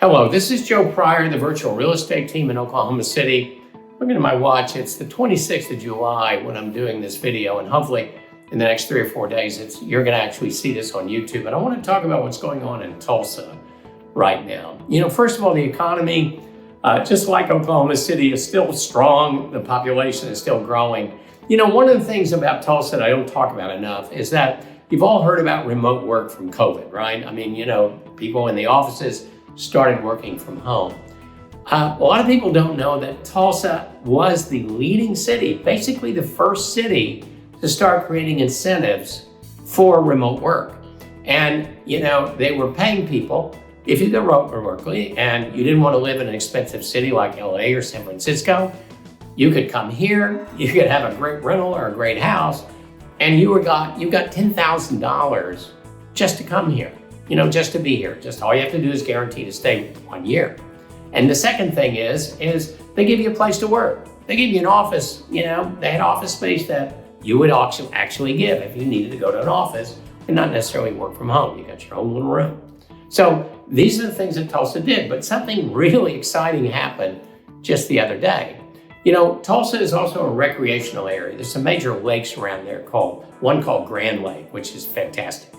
Hello, this is Joe Pryor, the virtual real estate team in Oklahoma City. Looking at my watch, it's the 26th of July when I'm doing this video, and hopefully in the next 3 or 4 days, you're gonna actually see this on YouTube. And I wanna talk about what's going on in Tulsa right now. First of all, the economy, just like Oklahoma City, is still strong. The population is still growing. One of the things about Tulsa that I don't talk about enough is that you've all heard about remote work from COVID, right? People in the offices started working from home. A lot of people don't know that Tulsa was the leading city, basically the first city to start creating incentives for remote work. And, they were paying people, if you did remotely and you didn't want to live in an expensive city like LA or San Francisco, you could come here, you could have a great rental or a great house, and you got $10,000 just to come here, just to be here. Just all you have to do is guarantee to stay 1 year. And the second thing is they give you a place to work. They give you an office, they had office space that you would actually give if you needed to go to an office and not necessarily work from home. You got your own little room. So these are the things that Tulsa did, but something really exciting happened just the other day. Tulsa is also a recreational area. There's some major lakes around there one called Grand Lake, which is fantastic.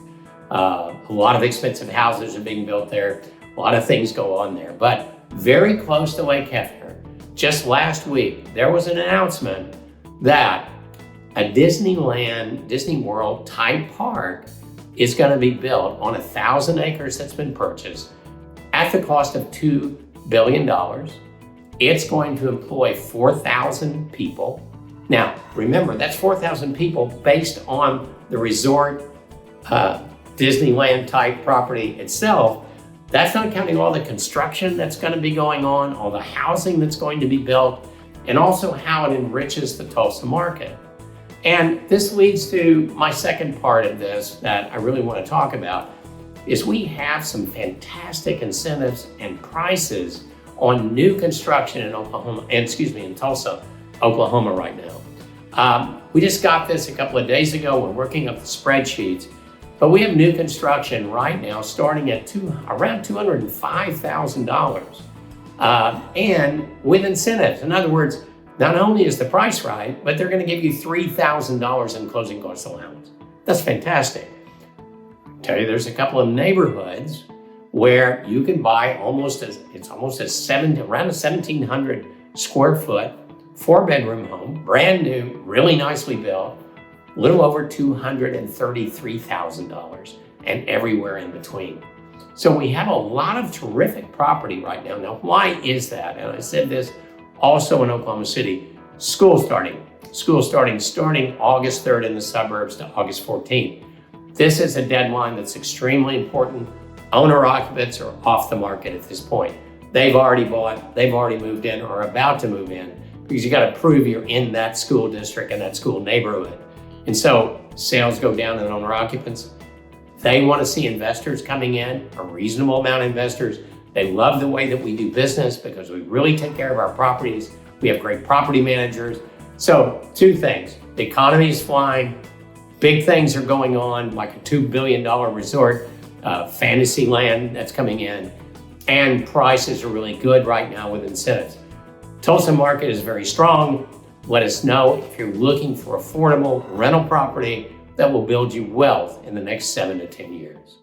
A lot of expensive houses are being built there. A lot of things go on there, but very close to Lake Hefner, just last week, there was an announcement that a Disneyland, Disney World type park is going to be built on 1,000 acres that's been purchased at the cost of $2 billion. It's going to employ 4,000 people. Now, remember, that's 4,000 people based on the resort Disneyland type property itself. That's not counting all the construction that's going to be going on, all the housing that's going to be built, and also how it enriches the Tulsa market. And this leads to my second part of this that I really want to talk about, is we have some fantastic incentives and prices on new construction in in Tulsa, Oklahoma right now. We just got this a couple of days ago. We're working up the spreadsheets, but we have new construction right now starting at around $205,000 and with incentives. In other words, not only is the price right, but they're going to give you $3,000 in closing cost allowance. That's fantastic. I tell you, there's a couple of neighborhoods where you can buy around a 1,700 square foot, 4-bedroom home, brand new, really nicely built, a little over $233,000 and everywhere in between. So we have a lot of terrific property right now. Now, why is that? And I said this also in Oklahoma City, school starting August 3rd in the suburbs to August 14th. This is a deadline that's extremely important. Owner occupants are off the market at this point. They've already bought, they've already moved in or are about to move in because you got to prove you're in that school district and that school neighborhood. And so sales go down in owner occupants. They want to see investors coming in, a reasonable amount of investors. They love the way that we do business because we really take care of our properties. We have great property managers. So two things, the economy is flying, big things are going on, like a $2 billion resort, fantasy land that's coming in, and prices are really good right now with incentives. Tulsa market is very strong. Let us know if you're looking for affordable rental property that will build you wealth in the next 7 to 10 years.